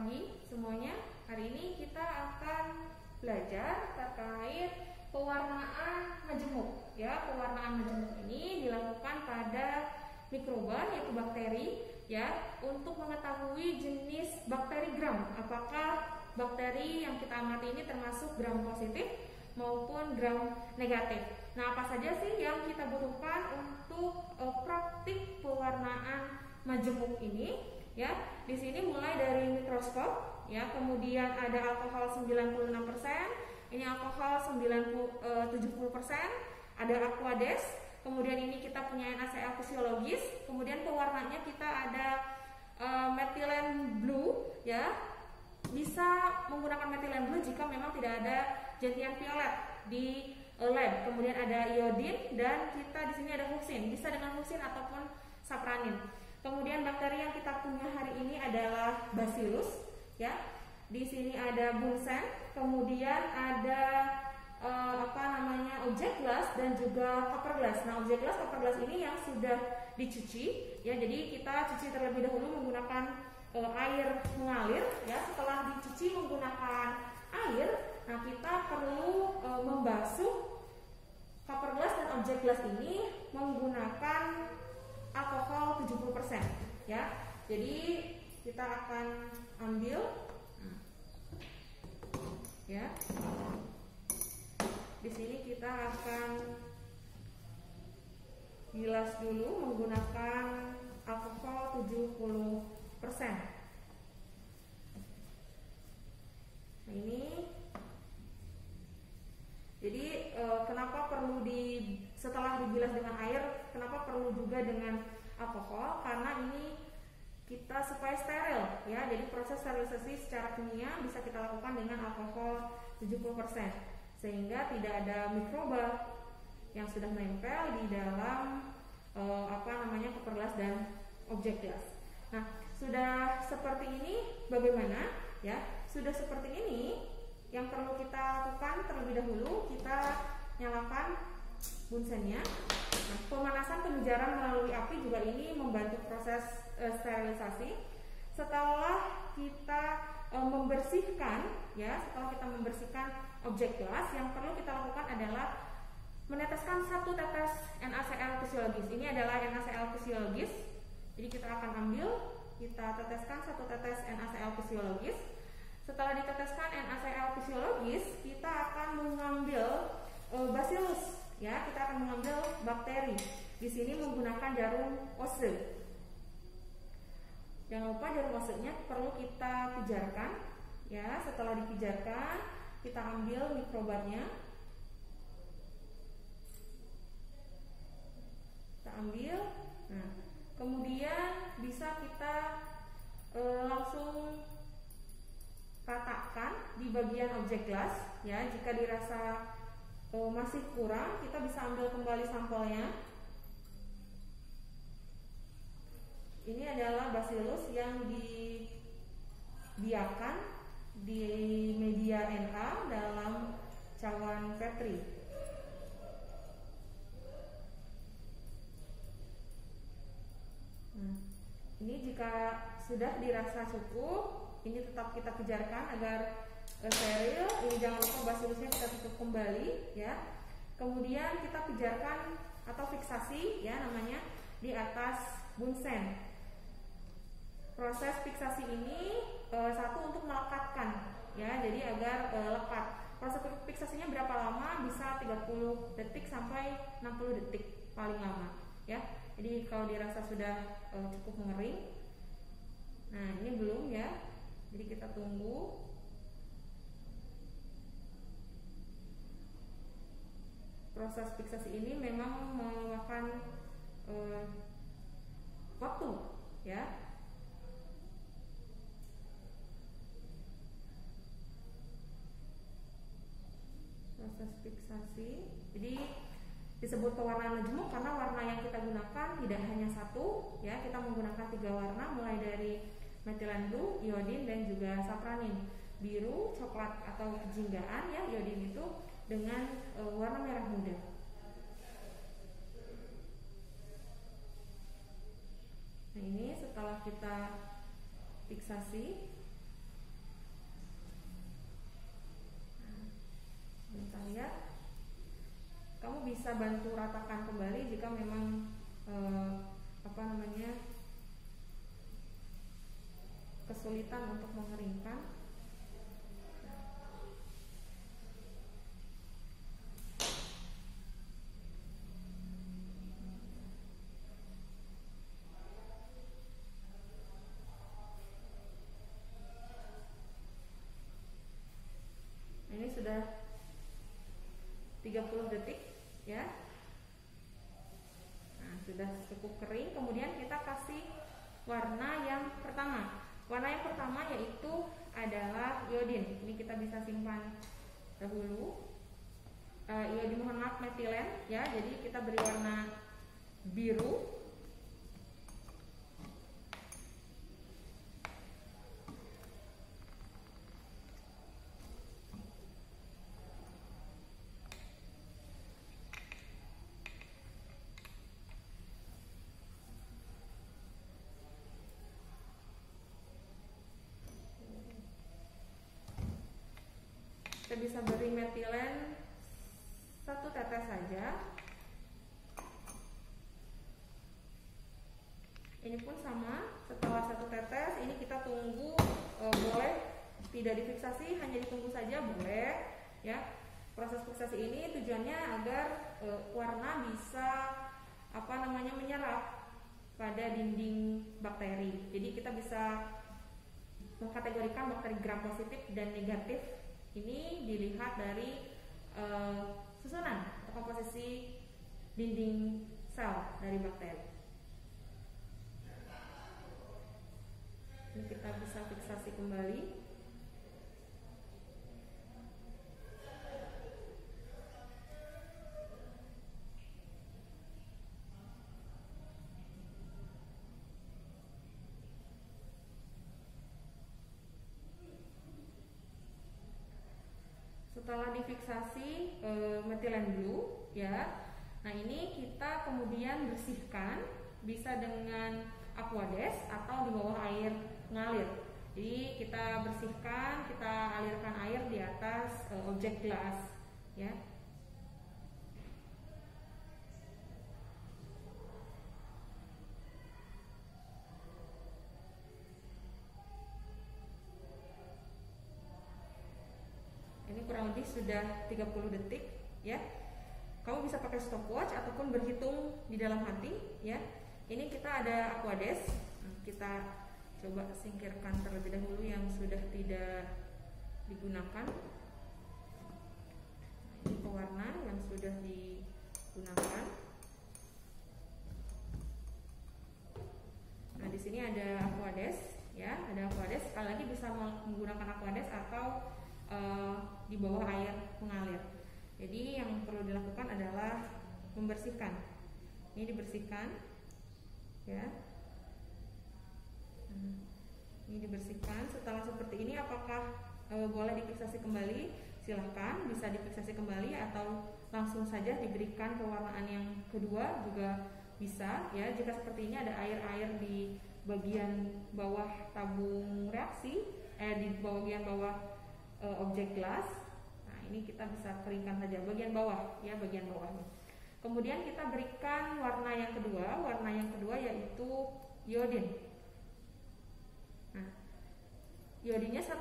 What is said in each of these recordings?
pagi semuanya. Hari ini kita akan belajar terkait pewarnaan majemuk. Ya, pewarnaan majemuk ini dilakukan pada mikroba yaitu bakteri ya, untuk mengetahui jenis bakteri gram. Apakah bakteri yang kita amati ini termasuk gram positif maupun gram negatif. Nah, apa saja sih yang kita butuhkan untuk praktik pewarnaan majemuk ini? Ya, di sini mulai dari mikroskop, ya, kemudian ada alkohol 96%, ini alkohol 70%, ada aquades, kemudian ini kita punya NaCl fisiologis, kemudian pewarnanya kita ada methylene blue, ya, bisa menggunakan methylene blue jika memang tidak ada gentian violet di lab. Kemudian ada iodin dan kita di sini ada fuksin, bisa dengan fuksin ataupun sapranin. Kemudian bakteri yang kita punya hari ini adalah bacillus, ya. Di sini ada bunsen, kemudian ada objek glass dan juga copper glass. Nah, objek glass, copper glass ini yang sudah dicuci, ya. Jadi kita cuci terlebih dahulu menggunakan air mengalir, ya. Setelah dicuci menggunakan air, nah kita perlu membasuh copper glass dan objek glass ini menggunakan alkohol 70%, ya. Jadi kita akan ambil, ya. Di sini kita akan bilas dulu menggunakan alkohol 70%. Nah, ini jadi kenapa perlu setelah dibilas dengan air, kenapa perlu juga dengan alkohol? Karena ini kita supaya steril, ya. Jadi proses sterilisasi secara kimia bisa kita lakukan dengan alkohol 70%, sehingga tidak ada mikroba yang sudah menempel di dalam copper glass dan objek glass. Nah, sudah seperti ini bagaimana? Ya, sudah seperti ini. Yang perlu kita lakukan terlebih dahulu, kita nyalakan bunsennya. Nah, pemanasan pengejaran melalui api juga ini membantu proses sterilisasi. Setelah kita membersihkan, ya, setelah kita membersihkan objek gelas, yang perlu kita lakukan adalah meneteskan 1 tetes NaCl fisiologis. Ini adalah NaCl fisiologis. Jadi kita akan ambil, kita teteskan 1 tetes NaCl fisiologis. Setelah diteteskan NaCl fisiologis, kita akan mengambil bacillus, ya, kita akan mengambil bakteri. Di sini menggunakan jarum Ose. Jangan lupa jarum Ose-nya perlu kita pijarkan, ya. Setelah dipijarkan, kita ambil mikrobatnya. Kita ambil. Nah, kemudian bisa kita langsung ratakan di bagian objek gelas, ya. Jika dirasa masih kurang, kita bisa ambil kembali sampelnya. Ini adalah bacillus yang dibiarkan di media Na dalam cawan Petri. Nah, ini jika sudah dirasa cukup, ini tetap kita pijarkan agar steril. Ini jangan lupa bacillusnya kita tutup kembali, ya. Kemudian kita pijarkan atau fiksasi, ya, namanya, di atas bunsen. Proses fiksasi ini satu untuk melekatkan, ya, jadi agar lekat. Proses fiksasinya berapa lama? Bisa 30 detik sampai 60 detik paling lama, ya. Jadi kalau dirasa sudah cukup mengering. Nah, ini belum, ya. Jadi kita tunggu. Proses fiksasi ini memang memakan waktu, ya. Proses fiksasi. Jadi disebut pewarnaan majemuk karena warna yang kita gunakan tidak hanya satu, ya. Kita menggunakan 3 warna, mulai dari methylene blue, iodin, dan juga sapranin. Biru, coklat atau kejinggaan, ya, iodin itu, dengan warna merah muda. Nah, ini setelah kita fiksasi, bisa bantu ratakan kembali jika memang kesulitan untuk mengeringkan. Ini sudah 30 detik ya. Nah, sudah cukup kering. Kemudian kita kasih warna yang pertama. Warna yang pertama yaitu adalah iodin. Ini kita bisa simpan dahulu. Iodin, mohon maaf, metilen ya. Jadi kita beri warna biru. Kita bisa beri metilen 1 tetes saja. Ini pun sama, setelah 1 tetes ini kita tunggu, boleh tidak difiksasi, hanya ditunggu saja boleh ya. Proses fiksasi ini tujuannya agar warna bisa menyerap pada dinding bakteri. Jadi kita bisa mengkategorikan bakteri gram positif dan negatif. Ini dilihat dari susunan atau komposisi dinding sel dari bakteri. Ini kita bisa fiksasi kembali. Setelah difiksasi metilen blue ya. Nah, ini kita kemudian bersihkan, bisa dengan aquades atau di bawah air mengalir. Jadi kita bersihkan, kita alirkan air di atas objek gelas ya. Ini kurang lebih sudah 30 detik ya. Kamu bisa pakai stopwatch ataupun berhitung di dalam hati ya. Ini kita ada aquades. Kita coba singkirkan terlebih dahulu yang sudah tidak digunakan. Ini pewarna yang sudah digunakan. Nah, di sini ada aquades ya, ada aquades. Sekali lagi bisa menggunakan aquades atau di bawah air mengalir. Jadi yang perlu dilakukan adalah membersihkan. Ini dibersihkan ya. Ini dibersihkan. Setelah seperti ini, apakah boleh difiksasi kembali? Silahkan, bisa difiksasi kembali atau langsung saja diberikan pewarnaan yang kedua juga bisa ya. Jika seperti ini ada air-air di bagian bawah tabung reaksi, di bagian bawah objek gelas. Nah, ini kita bisa keringkan saja bagian bawah ya, bagian bawahnya. Kemudian kita berikan warna yang kedua. Warna yang kedua yaitu iodin. Nah, iodinnya 1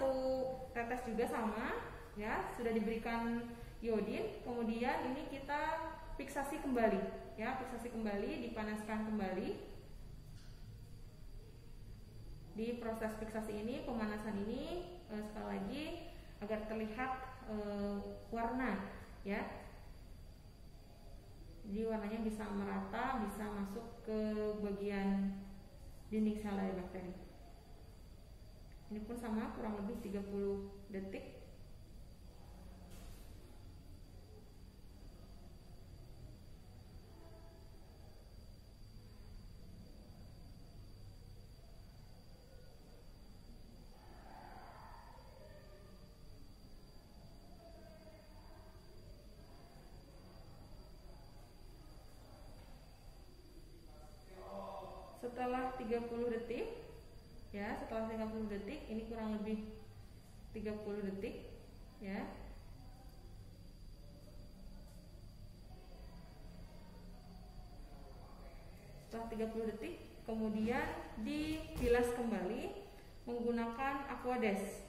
tetes juga sama ya, sudah diberikan iodin. Kemudian ini kita fiksasi kembali ya, fiksasi kembali, dipanaskan kembali. Di proses fiksasi ini, pemanasan ini sekali lagi agar terlihat warna ya. Jadi warnanya bisa merata, bisa masuk ke bagian dinding sel dari bakteri. Ini pun sama, kurang lebih 30 detik. Setelah 30 detik ya, setelah 30 detik, ini kurang lebih 30 detik ya. setelah 30 detik kemudian dibilas kembali menggunakan Aquades.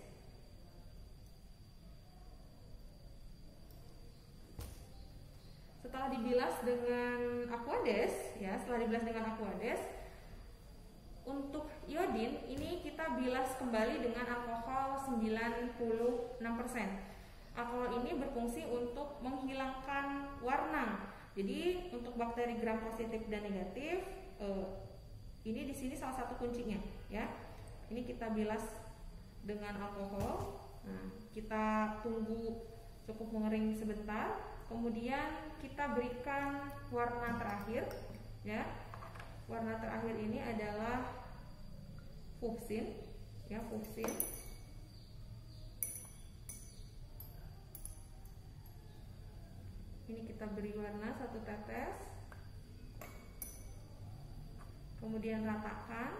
Setelah dibilas dengan Aquades, ya, untuk iodin ini kita bilas kembali dengan alkohol 96%. Alkohol ini berfungsi untuk menghilangkan warna. Jadi untuk bakteri gram positif dan negatif, ini di sini salah satu kuncinya, ya. Ini kita bilas dengan alkohol. Nah, kita tunggu cukup mengering sebentar, kemudian kita berikan warna terakhir, ya. Warna terakhir ini adalah fuchsin, ya, fuchsin. Ini kita beri warna 1 tetes, kemudian ratakan.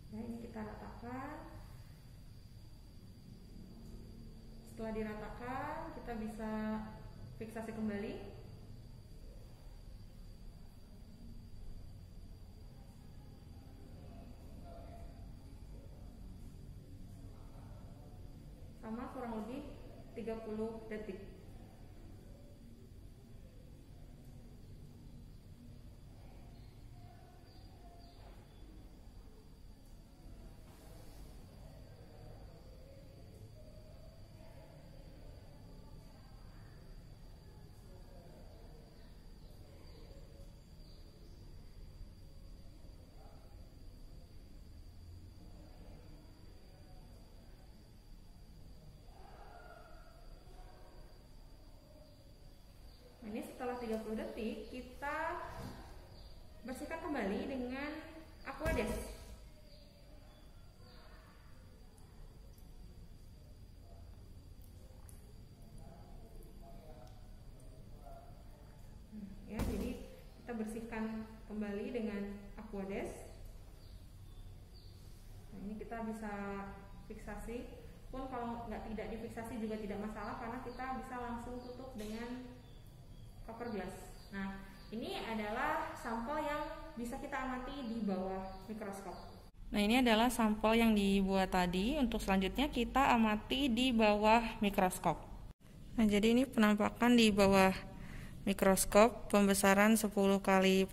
Nah, ini kita ratakan. Setelah diratakan, kita bisa fiksasi kembali. Sama kurang lebih 30 detik. Ini setelah 30 detik kita bersihkan kembali dengan Aquades. Ya, jadi kita bersihkan kembali dengan Aquades. Nah, ini kita bisa fiksasi. Pun kalau tidak difiksasi juga tidak masalah karena kita bisa langsung tutup dengan cover glass. Nah, ini adalah sampel yang bisa kita amati di bawah mikroskop. Nah, ini adalah sampel yang dibuat tadi. Untuk selanjutnya kita amati di bawah mikroskop. Nah, jadi ini penampakan di bawah mikroskop pembesaran 10x40.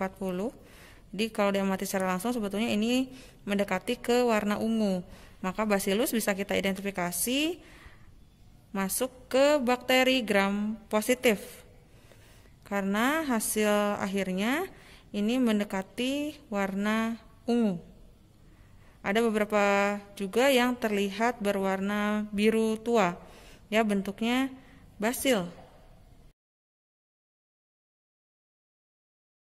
Jadi kalau diamati secara langsung sebetulnya ini mendekati ke warna ungu. Maka Bacillus bisa kita identifikasi masuk ke bakteri gram positif. Karena hasil akhirnya ini mendekati warna ungu. Ada beberapa juga yang terlihat berwarna biru tua, ya, bentuknya basil.